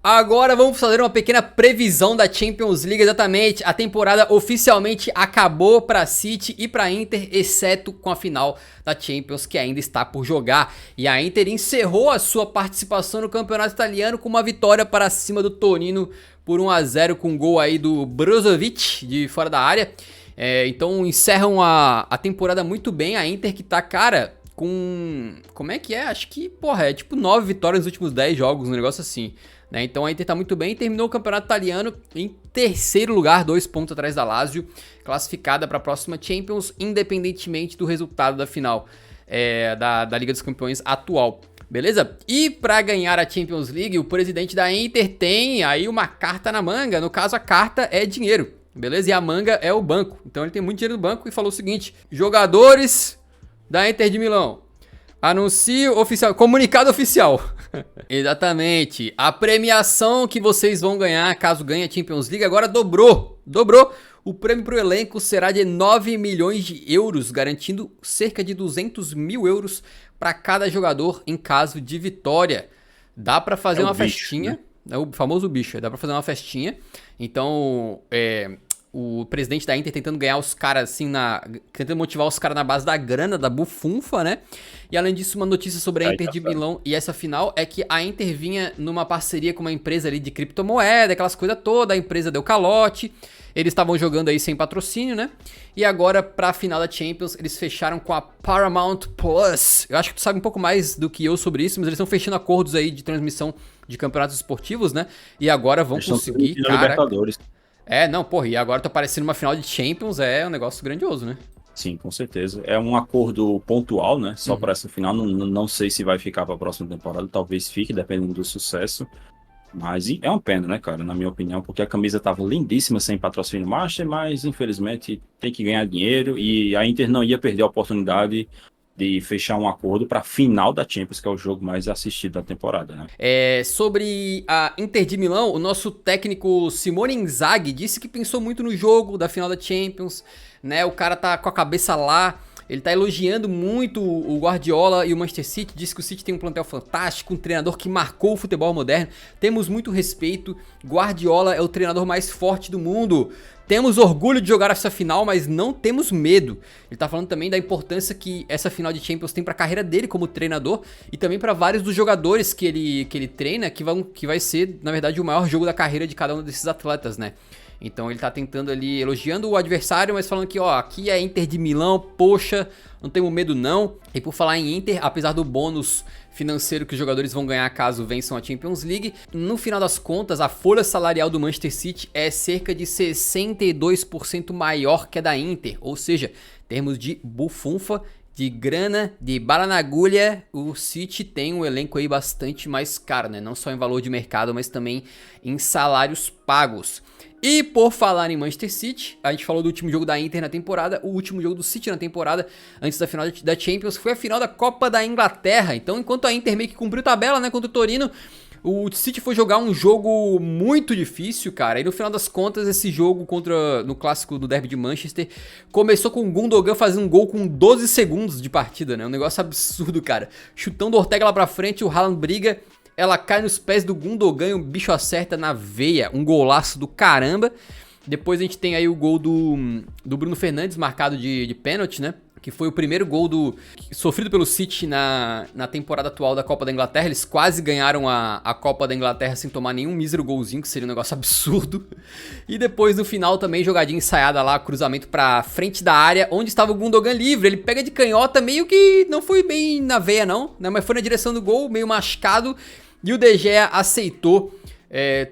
Agora vamos fazer uma pequena previsão da Champions League, exatamente. A temporada oficialmente acabou para City e para Inter, exceto com a final da Champions que ainda está por jogar. E a Inter encerrou a sua participação no campeonato italiano com uma vitória para cima do Torino por 1 a 0 com um gol aí do Brozovic de fora da área. Então encerram a temporada muito bem. A Inter que tá, cara, com... como é que é? Acho que, porra, é tipo 9 vitórias nos últimos 10 jogos, um negócio assim. Então a Inter tá muito bem, terminou o campeonato italiano em terceiro lugar, 2 pontos atrás da Lazio, classificada para a próxima Champions, independentemente do resultado da final da Liga dos Campeões atual, beleza? E para ganhar a Champions League, o presidente da Inter tem aí uma carta na manga, no caso a carta é dinheiro, beleza? E a manga é o banco, então ele tem muito dinheiro no banco e falou o seguinte: jogadores da Inter de Milão, anuncio oficial, comunicado oficial. Exatamente, a premiação que vocês vão ganhar caso ganhe a Champions League agora dobrou. O prêmio pro elenco será de 9 milhões de euros, garantindo cerca de 200 mil euros para cada jogador em caso de vitória. Dá para fazer uma festinha, né? O famoso bicho, dá para fazer uma festinha. Então, o presidente da Inter tentando ganhar os caras assim, tentando motivar os caras na base da grana, da bufunfa, né? E além disso, uma notícia sobre a Inter de Milão e essa final é que a Inter vinha numa parceria com uma empresa ali de criptomoeda, aquelas coisas todas, a empresa deu calote, eles estavam jogando aí sem patrocínio, né? E agora, pra final da Champions, eles fecharam com a Paramount Plus. Eu acho que tu sabe um pouco mais do que eu sobre isso, mas eles estão fechando acordos aí de transmissão de campeonatos esportivos, né? E agora vão conseguir, cara... não, porra, e agora tá aparecendo uma final de Champions, é um negócio grandioso, né? Sim, com certeza. É um acordo pontual, né? Só para essa final. Não sei se vai ficar para a próxima temporada. Talvez fique, dependendo do sucesso. Mas é uma pena, né, cara? Na minha opinião, porque a camisa tava lindíssima sem patrocínio master, mas infelizmente tem que ganhar dinheiro. E a Inter não ia perder a oportunidade de fechar um acordo para a final da Champions, que é o jogo mais assistido da temporada, né? Sobre a Inter de Milão, o nosso técnico Simone Inzaghi disse que pensou muito no jogo da final da Champions, né? O cara tá com a cabeça lá, ele tá elogiando muito o Guardiola e o Manchester City, disse que o City tem um plantel fantástico, um treinador que marcou o futebol moderno, temos muito respeito, Guardiola é o treinador mais forte do mundo. Temos orgulho de jogar essa final, mas não temos medo. Ele tá falando também da importância que essa final de Champions tem pra carreira dele como treinador e também pra vários dos jogadores que ele treina, que vai ser, na verdade, o maior jogo da carreira de cada um desses atletas, né? Então ele tá tentando ali, elogiando o adversário, mas falando que, ó, aqui é Inter de Milão, poxa, não temos medo não. E por falar em Inter, apesar do bônus financeiro que os jogadores vão ganhar caso vençam a Champions League, no final das contas, a folha salarial do Manchester City é cerca de 62% maior que a da Inter. Ou seja, em termos de bufunfa, de grana, de bala na agulha, o City tem um elenco aí bastante mais caro, né? Não só em valor de mercado, mas também em salários pagos. E por falar em Manchester City, a gente falou do último jogo da Inter na temporada, o último jogo do City na temporada, antes da final da Champions, foi a final da Copa da Inglaterra. Então, enquanto a Inter meio que cumpriu tabela, né, contra o Torino, o City foi jogar um jogo muito difícil, cara. E no final das contas, esse jogo no clássico do Derby de Manchester, começou com o Gundogan fazendo um gol com 12 segundos de partida, né? Um negócio absurdo, cara. Chutão do Ortega lá pra frente, o Haaland briga, ela cai nos pés do Gundogan e o bicho acerta na veia. Um golaço do caramba. Depois a gente tem aí o gol do Bruno Fernandes, marcado de pênalti, né? Que foi o primeiro gol sofrido pelo City na temporada atual da Copa da Inglaterra. Eles quase ganharam a Copa da Inglaterra sem tomar nenhum mísero golzinho, que seria um negócio absurdo. E depois no final também, jogadinha ensaiada lá, cruzamento pra frente da área, onde estava o Gundogan livre. Ele pega de canhota, meio que não foi bem na veia não, né? Mas foi na direção do gol, meio machucado. E o De Gea aceitou.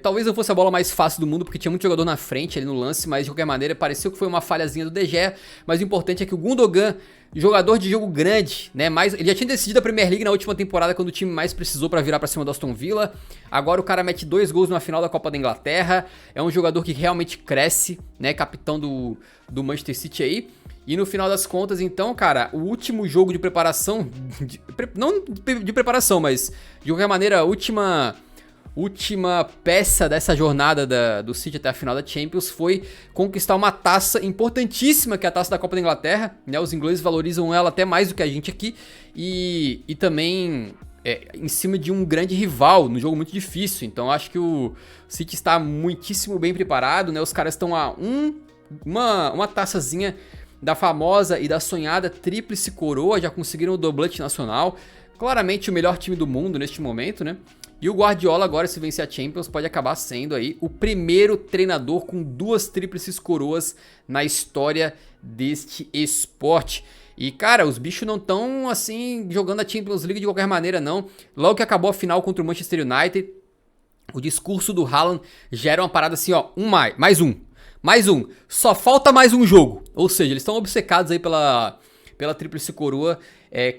Talvez não fosse a bola mais fácil do mundo, porque tinha muito jogador na frente ali no lance, mas de qualquer maneira pareceu que foi uma falhazinha do De Gea. Mas o importante é que o Gundogan, jogador de jogo grande, né? Ele já tinha decidido a Premier League na última temporada, quando o time mais precisou pra virar pra cima do Aston Villa. Agora o cara mete 2 gols na final da Copa da Inglaterra. É um jogador que realmente cresce, né? Capitão do Manchester City aí. E no final das contas, então, cara, o último jogo de preparação, não de preparação, mas de qualquer maneira, a última peça dessa jornada do City até a final da Champions foi conquistar uma taça importantíssima, que é a taça da Copa da Inglaterra, né? Os ingleses valorizam ela até mais do que a gente aqui, e também em cima de um grande rival, num jogo muito difícil. Então acho que o City está muitíssimo bem preparado, né? Os caras estão a uma taçazinha da famosa e da sonhada tríplice coroa, já conseguiram o doblete nacional. Claramente o melhor time do mundo neste momento, né? E o Guardiola agora, se vencer a Champions, pode acabar sendo aí o primeiro treinador com 2 tríplices coroas na história deste esporte. E, cara, os bichos não estão, assim, jogando a Champions League de qualquer maneira, não. Logo que acabou a final contra o Manchester United, o discurso do Haaland já era uma parada assim, ó, mais um, só falta mais um jogo. Ou seja, eles estão obcecados aí pela tríplice coroa,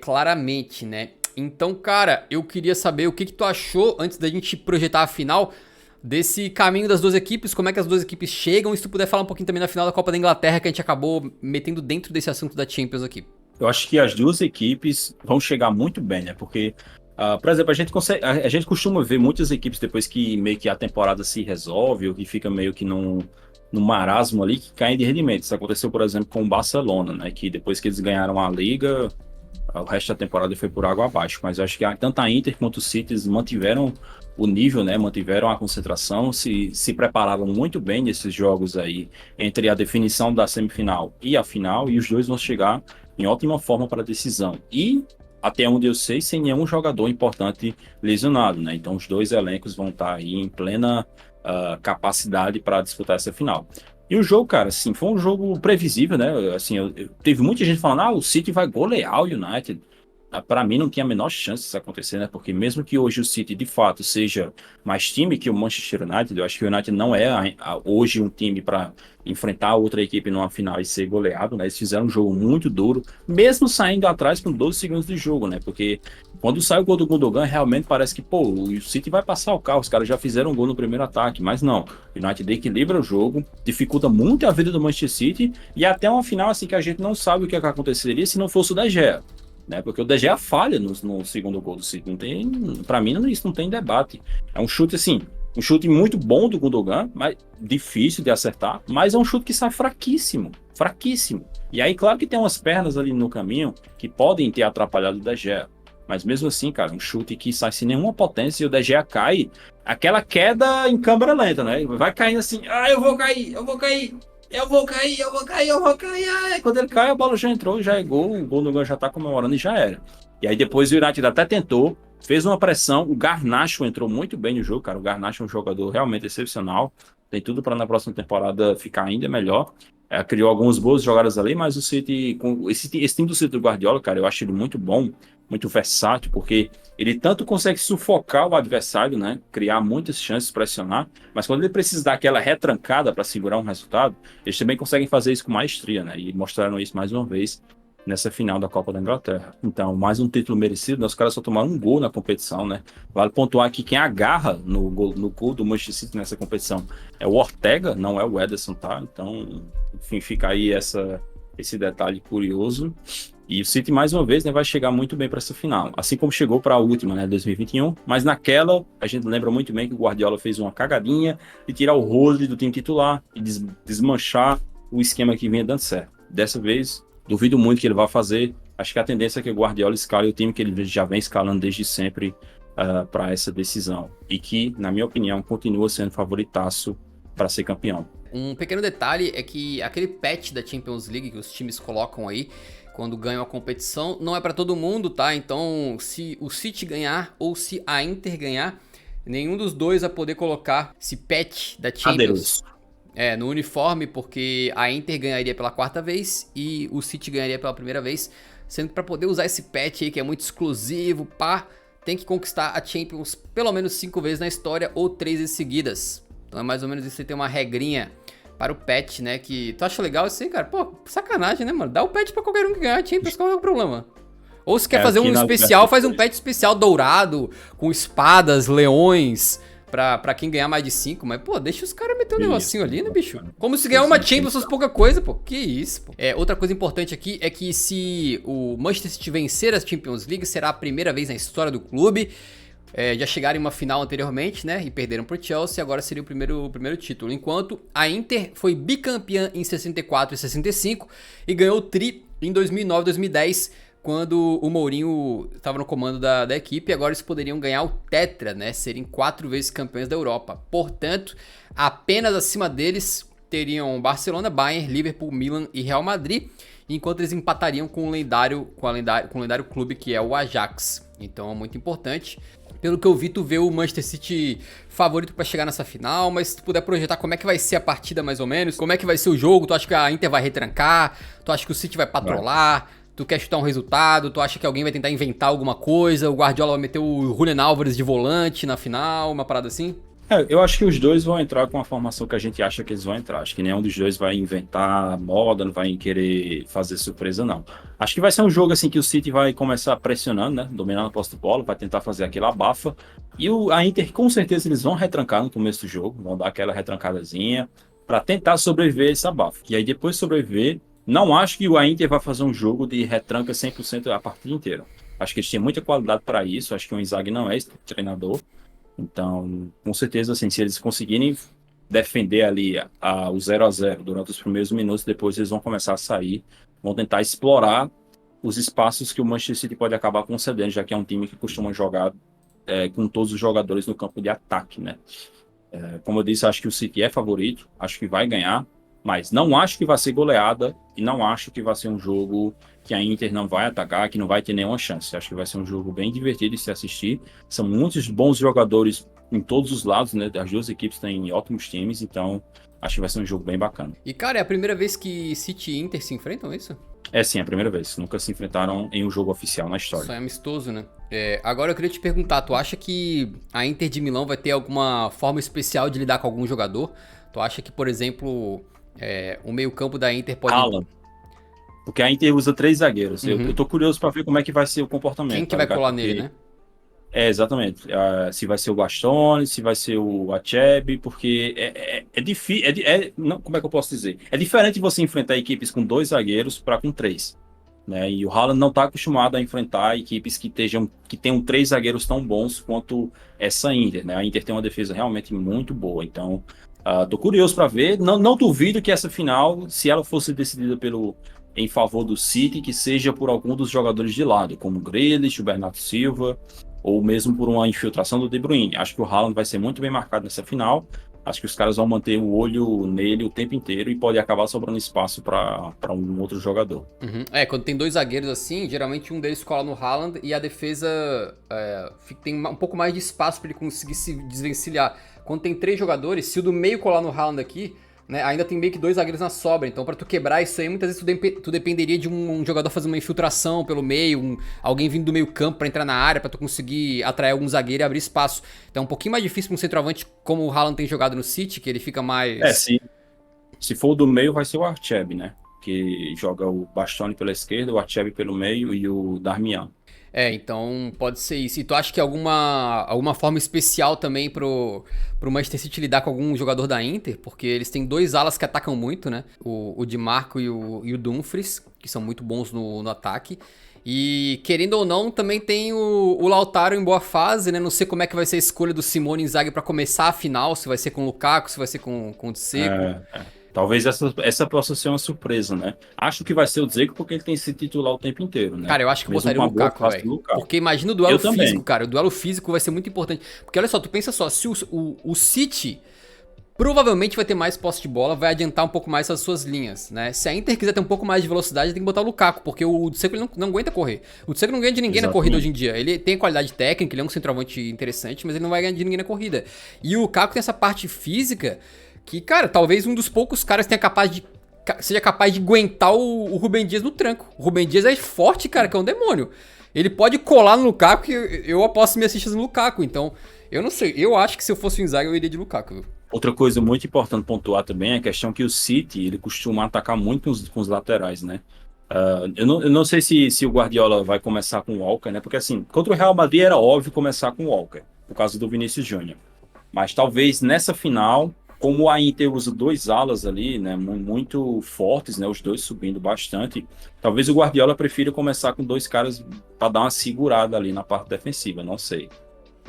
claramente, né? Então, cara, eu queria saber o que tu achou, antes da gente projetar a final, desse caminho das 2 equipes, como é que as 2 equipes chegam, e se tu puder falar um pouquinho também da final da Copa da Inglaterra, que a gente acabou metendo dentro desse assunto da Champions aqui. Eu acho que as 2 equipes vão chegar muito bem, né? Porque, por exemplo, a gente costuma ver muitas equipes depois que meio que a temporada se resolve, ou que fica meio que num marasmo ali, que caem de rendimento. Isso aconteceu, por exemplo, com o Barcelona, né? Que depois que eles ganharam a Liga, o resto da temporada foi por água abaixo. Mas eu acho que tanto a Inter quanto o City mantiveram o nível, né? Mantiveram a concentração, se prepararam muito bem nesses jogos aí, entre a definição da semifinal e a final, e os dois vão chegar em ótima forma para a decisão. E, até onde eu sei, sem nenhum jogador importante lesionado, né? Então os 2 elencos vão estar aí em plena capacidade para disputar essa final. E o jogo, cara, assim, foi um jogo previsível, né? Assim, teve muita gente falando, o City vai golear o United. Para mim não tinha a menor chance disso acontecer, né? Porque mesmo que hoje o City de fato seja mais time que o Manchester United, eu acho que o United não é hoje um time para enfrentar outra equipe numa final e ser goleado, né? Eles fizeram um jogo muito duro, mesmo saindo atrás com 12 segundos de jogo, né? Porque quando sai o gol do Gundogan, realmente parece que, o City vai passar o carro, os caras já fizeram um gol no primeiro ataque, mas não. O United equilibra o jogo, dificulta muito a vida do Manchester City, e até uma final assim que a gente não sabe o que aconteceria se não fosse o De Gea. Né, porque o De Gea falha no segundo gol do City. Para mim, isso não tem debate. É um chute assim, um chute muito bom do Gundogan, mas difícil de acertar, mas é um chute que sai fraquíssimo. E aí, claro que tem umas pernas ali no caminho que podem ter atrapalhado o De Gea. Mas mesmo assim, cara, um chute que sai sem nenhuma potência e o De Gea cai, aquela queda em câmera lenta, né? Vai caindo assim, eu vou cair. Ai, quando ele cai, a bola já entrou, já é gol, o Gundogan já tá comemorando e já era. E aí depois o United até tentou, fez uma pressão, o Garnacho entrou muito bem no jogo, cara. O Garnacho é um jogador realmente excepcional, tem tudo para na próxima temporada ficar ainda melhor. Criou algumas boas jogadas ali, mas o City, com esse time do City do Guardiola, cara, eu acho ele muito bom, muito versátil, porque ele tanto consegue sufocar o adversário, né, criar muitas chances, pressionar, mas quando ele precisa dar aquela retrancada para segurar um resultado, eles também conseguem fazer isso com maestria, né, e mostraram isso mais uma vez nessa final da Copa da Inglaterra. Então, mais um título merecido, né? Os caras só tomaram um gol na competição, né? Vale pontuar que quem agarra no gol do Manchester City nessa competição é o Ortega, não é o Ederson, tá? Então, enfim, fica aí esse detalhe curioso. E o City, mais uma vez, né, vai chegar muito bem para essa final, assim como chegou para a última, né, 2021, mas naquela, a gente lembra muito bem que o Guardiola fez uma cagadinha de tirar o Rodri do time titular e desmanchar o esquema que vinha dando certo. Dessa vez, duvido muito que ele vá fazer. Acho que a tendência é que o Guardiola escale o time que ele já vem escalando desde sempre para essa decisão. E que, na minha opinião, continua sendo favoritaço para ser campeão. Um pequeno detalhe é que aquele patch da Champions League que os times colocam aí quando ganham a competição não é para todo mundo, tá? Então, se o City ganhar ou se a Inter ganhar, nenhum dos dois vai poder colocar esse patch da Champions. No uniforme, porque a Inter ganharia pela 4ª vez e o City ganharia pela 1ª vez, sendo que para poder usar esse patch aí que é muito exclusivo, tem que conquistar a Champions pelo menos 5 vezes na história ou 3 vezes seguidas. Então é mais ou menos isso aí, tem uma regrinha para o patch, né, que tu acha legal isso aí, cara? Pô, sacanagem, né, mano? Dá o patch pra qualquer um que ganhar a Champions, qual é o problema? Ou se quer fazer um especial, faz um patch especial dourado, com espadas, leões, pra quem ganhar mais de 5, mas, pô, deixa os caras meter um negocinho ali, né, bicho? Como se ganhar uma Champions fosse pouca coisa, pô. Que isso, pô. Outra coisa importante aqui é que se o Manchester City vencer a Champions League, será a primeira vez na história do clube. Já chegaram em uma final anteriormente, né, e perderam pro Chelsea, agora seria o primeiro título. Enquanto a Inter foi bicampeã em 64 e 65 e ganhou o tri em 2009 e 2010, quando o Mourinho estava no comando da equipe, agora eles poderiam ganhar o Tetra, né? Serem 4 vezes campeões da Europa. Portanto, apenas acima deles teriam Barcelona, Bayern, Liverpool, Milan e Real Madrid, enquanto eles empatariam com o lendário clube que é o Ajax. Então é muito importante. Pelo que eu vi, tu vê o Manchester City favorito pra chegar nessa final, mas se tu puder projetar como é que vai ser a partida mais ou menos, como é que vai ser o jogo, tu acha que a Inter vai retrancar, tu acha que o City vai patrolar, tu quer chutar um resultado, tu acha que alguém vai tentar inventar alguma coisa, o Guardiola vai meter o Julian Álvares de volante na final, uma parada assim? Eu acho que os dois vão entrar com a formação que a gente acha que eles vão entrar. Acho que nenhum dos dois vai inventar moda, não vai querer fazer surpresa, não. Acho que vai ser um jogo assim que o City vai começar pressionando, né? Dominando a posse de bola, vai tentar fazer aquele abafa. E a Inter, com certeza, eles vão retrancar no começo do jogo, vão dar aquela retrancadazinha para tentar sobreviver a esse abafa. E aí, depois de sobreviver, não acho que a Inter vai fazer um jogo de retranca 100% a partida inteira. Acho que eles têm muita qualidade para isso. Acho que o Inzaghi não é esse treinador. Então, com certeza, assim, se eles conseguirem defender ali o 0-0 durante os primeiros minutos, depois eles vão começar a sair, vão tentar explorar os espaços que o Manchester City pode acabar concedendo, já que é um time que costuma jogar com todos os jogadores no campo de ataque, né? Como eu disse, acho que o City é favorito, acho que vai ganhar, mas não acho que vai ser goleada e não acho que vai ser um jogo que a Inter não vai atacar, que não vai ter nenhuma chance. Acho que vai ser um jogo bem divertido de se assistir. São muitos bons jogadores em todos os lados, né? As duas equipes têm ótimos times, então acho que vai ser um jogo bem bacana. E, cara, é a primeira vez que City e Inter se enfrentam, é isso? É sim, é a primeira vez. Nunca se enfrentaram em um jogo oficial na história. Só é amistoso, né? Agora eu queria te perguntar, tu acha que a Inter de Milão vai ter alguma forma especial de lidar com algum jogador? Tu acha que, por exemplo, o meio-campo da Inter pode. Haaland. Porque a Inter usa 3 zagueiros. Uhum. Eu tô curioso pra ver como é que vai ser o comportamento. Quem que vai colar nele, né? Exatamente. Se vai ser o Bastoni, se vai ser o Acerbi, porque é difícil. Como é que eu posso dizer? É diferente você enfrentar equipes com 2 zagueiros para com 3. Né? E o Haaland não está acostumado a enfrentar equipes que tenham 3 zagueiros tão bons quanto essa Inter. Né? A Inter tem uma defesa realmente muito boa. Então, tô curioso para ver. Não duvido que essa final, se ela fosse decidida em favor do City, que seja por algum dos jogadores de lado, como o Grealish, o Bernardo Silva, ou mesmo por uma infiltração do De Bruyne. Acho que o Haaland vai ser muito bem marcado nessa final. Acho que os caras vão manter o olho nele o tempo inteiro e pode acabar sobrando espaço para um outro jogador. Uhum. Quando tem 2 zagueiros assim, geralmente um deles cola no Haaland e a defesa tem um pouco mais de espaço para ele conseguir se desvencilhar. Quando tem 3 jogadores, se o do meio colar no Haaland aqui, né, ainda tem meio que 2 zagueiros na sobra. Então, pra tu quebrar isso aí, muitas vezes tu dependeria de um jogador fazer uma infiltração pelo meio, alguém vindo do meio campo pra entrar na área, pra tu conseguir atrair algum zagueiro e abrir espaço. Então é um pouquinho mais difícil pra um centroavante como o Haaland tem jogado no City, que ele fica mais... Se for do meio, vai ser o Acerbi, né? Que joga o Bastoni pela esquerda, o Acerbi pelo meio e o Darmian. Então pode ser isso. E tu acha que alguma forma especial também pro Manchester City lidar com algum jogador da Inter? Porque eles têm 2 alas que atacam muito, né? O Di Marco e o Dumfries, que são muito bons no ataque. E, querendo ou não, também tem o Lautaro em boa fase, né? Não sei como é que vai ser a escolha do Simone Inzaghi pra começar a final, se vai ser com o Lukaku, se vai ser com o Dzeko. Talvez essa possa ser uma surpresa, né? Acho que vai ser o Dzeko porque ele tem esse titular o tempo inteiro, né? Cara, eu acho que eu botaria o Lukaku, velho. Porque imagina o duelo físico, cara. O duelo físico vai ser muito importante. Porque olha só, tu pensa só, se o City provavelmente vai ter mais posse de bola, vai adiantar um pouco mais as suas linhas, né? Se a Inter quiser ter um pouco mais de velocidade, tem que botar o Lukaku, porque o Dzeko ele não aguenta correr. O Dzeko não ganha de ninguém na corrida hoje em dia. Ele tem qualidade técnica, ele é um centroavante interessante, mas ele não vai ganhar de ninguém na corrida. E o Lukaku tem essa parte física que, cara, talvez um dos poucos caras seja capaz de aguentar o Rúben Dias no tranco. O Rúben Dias é forte, cara, que é um demônio. Ele pode colar no Lukaku, que eu aposto minhas fichas no Lukaku. Então, eu não sei. Eu acho que se eu fosse o Inzaghi, eu iria de Lukaku, viu? Outra coisa muito importante pontuar também é a questão que o City, ele costuma atacar muito com os laterais, né? Eu não sei se o Guardiola vai começar com o Walker, né? Porque assim, contra o Real Madrid era óbvio começar com o Walker, por causa do Vinícius Júnior. Mas talvez nessa final, como a Inter usa 2 alas ali, né? Muito fortes, né? Os dois subindo bastante. Talvez o Guardiola prefira começar com 2 caras para dar uma segurada ali na parte defensiva, não sei.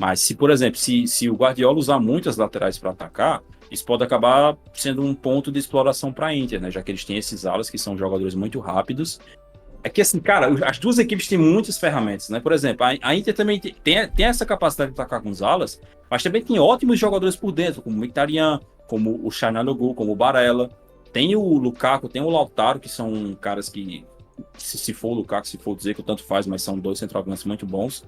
Mas se, por exemplo, se o Guardiola usar muitas laterais para atacar, isso pode acabar sendo um ponto de exploração para a Inter, né? Já que eles têm esses alas que são jogadores muito rápidos É que assim, cara, as duas equipes têm muitas ferramentas, né? Por exemplo, a Inter também tem essa capacidade de atacar com os alas, mas também tem ótimos jogadores por dentro, como o Mkhitaryan, como o Çalhanoğlu, como o Barella. Tem o Lukaku, tem o Lautaro, que são caras que, se for o Lukaku, se for o Dzeko, tanto faz, mas são dois centroavantes muito bons.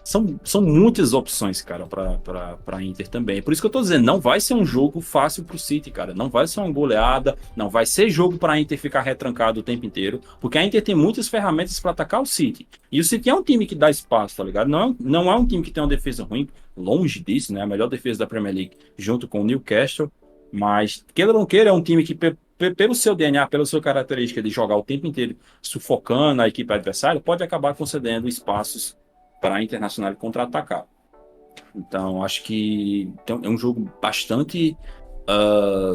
São muitas opções, cara, pra Inter também. Por isso que eu tô dizendo, não vai ser um jogo fácil pro City, cara. Não vai ser uma goleada, não vai ser jogo pra Inter ficar retrancado o tempo inteiro, porque a Inter tem muitas ferramentas pra atacar o City. E o City é um time que dá espaço, tá ligado? Não é um time que tem uma defesa ruim, longe disso, né? A melhor defesa da Premier League, junto com o Newcastle. Mas, queira ou não queira, é um time que, pelo seu DNA, pela sua característica de jogar o tempo inteiro sufocando a equipe adversária, pode acabar concedendo espaços para a Internacional contra-atacar. Então, acho que é um jogo bastante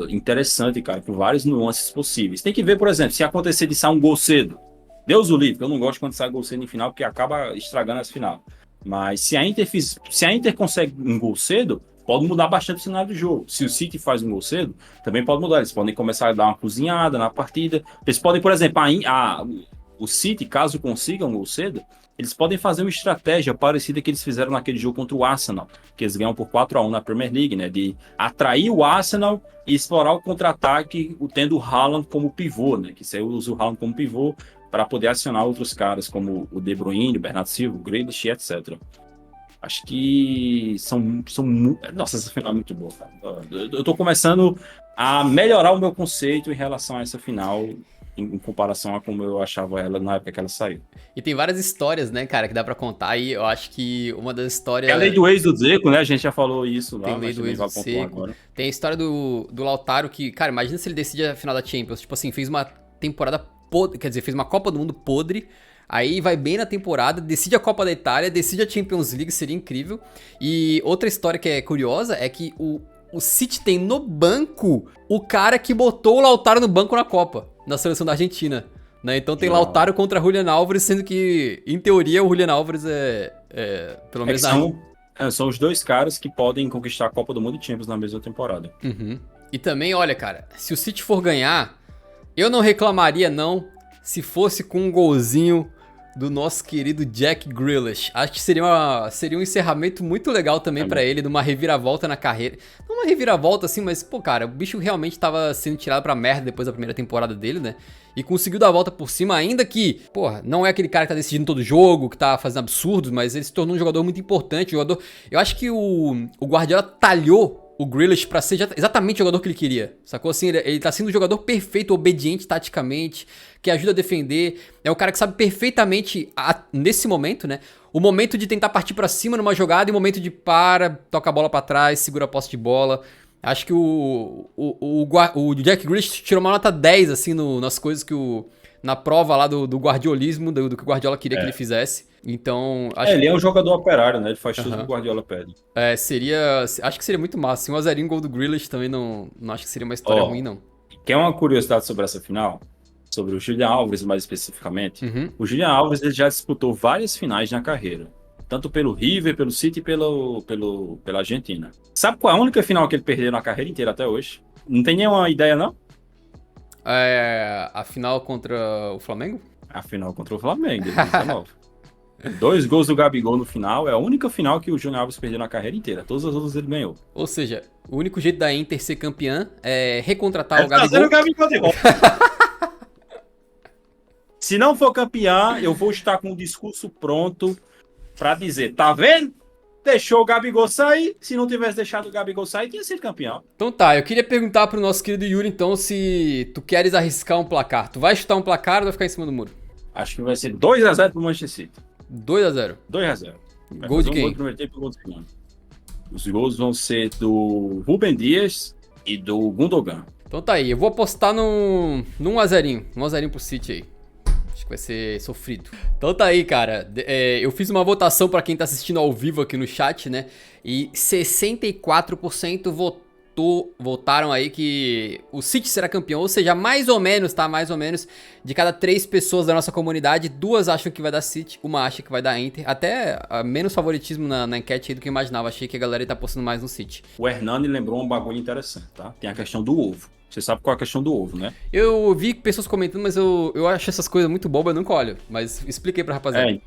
interessante, cara, com vários nuances possíveis. Tem que ver, por exemplo, se acontecer de sair um gol cedo. Deus o livre, eu não gosto quando sai gol cedo em final, porque acaba estragando as final. Mas se a Inter consegue um gol cedo, pode mudar bastante o cenário do jogo. Se o City faz um gol cedo, também pode mudar. Eles podem começar a dar uma cozinhada na partida. Eles podem, por exemplo, o City, caso consiga um gol cedo, eles podem fazer uma estratégia parecida que eles fizeram naquele jogo contra o Arsenal, que eles ganham por 4-1 na Premier League, né? De atrair o Arsenal e explorar o contra-ataque, tendo o Haaland como pivô, né? Que você usa o Haaland como pivô para poder acionar outros caras, como o De Bruyne, o Bernardo Silva, o Grealish, etc. Acho que Nossa, essa final é muito boa, cara. Eu tô começando a melhorar o meu conceito em relação a essa final, em comparação a como eu achava ela na época que ela saiu. E tem várias histórias, né, cara, que dá pra contar. E eu acho que uma das histórias... É a lei do ex do Dzeko, né? A gente já falou isso lá, Tem lei mas do também ex vai do pontuar Dzeko. agora. Tem a história do Lautaro que, cara, imagina se ele decide a final da Champions. Tipo assim, fez uma temporada podre, quer dizer, fez uma Copa do Mundo podre. Aí vai bem na temporada, decide a Copa da Itália, decide a Champions League, seria incrível. E outra história que é curiosa é que o City tem no banco o cara que botou o Lautaro no banco na Copa, na seleção da Argentina. Né? Então tem Lautaro contra Julián Álvares, sendo que, em teoria, o Julián Álvares pelo menos... São os dois caras que podem conquistar a Copa do Mundo e Champions na mesma temporada. Uhum. E também, olha, cara, se o City for ganhar, eu não reclamaria, não, se fosse com um golzinho do nosso querido Jack Grealish. Acho que seria um encerramento muito legal também pra ele, de uma reviravolta na carreira. Não uma reviravolta assim, mas, pô, cara, o bicho realmente tava sendo tirado pra merda depois da primeira temporada dele, né? E conseguiu dar a volta por cima, ainda que, porra, não é aquele cara que tá decidindo todo jogo, que tá fazendo absurdos, mas ele se tornou um jogador muito importante, Eu acho que o Guardiola talhou o Grealish pra ser exatamente o jogador que ele queria, sacou? Assim, ele tá sendo um jogador perfeito, obediente taticamente, que ajuda a defender, é um cara que sabe perfeitamente, nesse momento, né, o momento de tentar partir pra cima numa jogada e o momento de toca a bola pra trás, segura a posse de bola. Acho que o Jack Grealish tirou uma nota 10, assim, nas coisas que na prova lá do guardiolismo, do que o Guardiola queria que ele fizesse. Então, ele é um jogador operário, né? Ele faz tudo que o Guardiola pede. Acho que seria muito massa. Se um 1-0 gol do Grealish também não acho que seria uma história ruim, não. Quer uma curiosidade sobre essa final? Sobre o Julián Álvares, mais especificamente. O Julián Álvares ele já disputou várias finais na carreira. Tanto pelo River, pelo City e pela Argentina. Sabe qual é a única final que ele perdeu na carreira inteira até hoje? Não tem nenhuma ideia, não? A final contra o Flamengo? A final contra o Flamengo, 2019. 2 gols do Gabigol no final, é a única final que o Julián Álvares perdeu na carreira inteira. Todas as outras ele ganhou. Ou seja, o único jeito da Inter ser campeã é recontratar o Gabigol. O Gabigol de volta. Se não for campeã, eu vou estar com o discurso pronto pra dizer, tá vendo? Deixou o Gabigol sair. Se não tivesse deixado o Gabigol sair, tinha sido campeão. Então tá, eu queria perguntar pro nosso querido Yuri, então, se tu queres arriscar um placar. Tu vai chutar um placar ou vai ficar em cima do muro? Acho que vai ser 2-0 pro Manchester City. 2-0. 2-0. Gol de quem? Gol do primeiro tempo e gol do segundo. Os gols vão ser do Rúben Dias e do Gundogan. Então tá aí, eu vou apostar num 1-0. 1-0 pro City aí. Acho que vai ser sofrido. Então tá aí, cara. Eu fiz uma votação pra quem tá assistindo ao vivo aqui no chat, né? E 64% votaram aí que o City será campeão. Ou seja, mais ou menos, tá? Mais ou menos, de cada 3 pessoas da nossa comunidade, 2 acham que vai dar City, uma acha que vai dar Inter. Até menos favoritismo na enquete aí do que eu imaginava. Achei que a galera ia tá apostando mais no City. O Hernani lembrou um bagulho interessante, tá? Tem a questão do ovo. Você sabe qual é a questão do ovo, né? Eu vi pessoas comentando, mas eu acho essas coisas muito bobas, eu nunca olho. Mas expliquei pra rapaziada.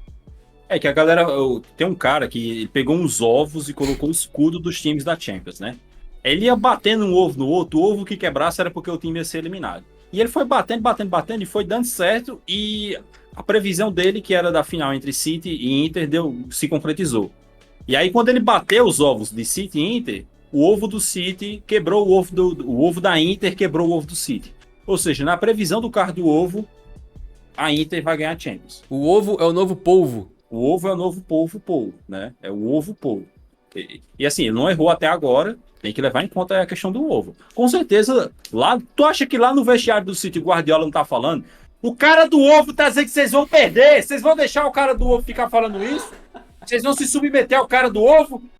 É que a galera. Tem um cara que pegou uns ovos e colocou o escudo dos times da Champions, né? Ele ia batendo um ovo no outro, o ovo que quebrasse era porque o time ia ser eliminado. E ele foi batendo, batendo, batendo, e foi dando certo. E a previsão dele, que era da final entre City e Inter, se concretizou. E aí, quando ele bateu os ovos de City e Inter, o ovo do City quebrou o ovo da Inter, quebrou o ovo do City. Ou seja, na previsão do carro do ovo, a Inter vai ganhar a Champions. O ovo é o novo polvo. O ovo é o novo polvo, né? É o ovo polvo. E assim, ele não errou até agora, tem que levar em conta a questão do ovo. Com certeza, lá, tu acha que lá no vestiário do City o Guardiola não tá falando? O cara do ovo tá dizendo que vocês vão perder, vocês vão deixar o cara do ovo ficar falando isso? Vocês vão se submeter ao cara do ovo?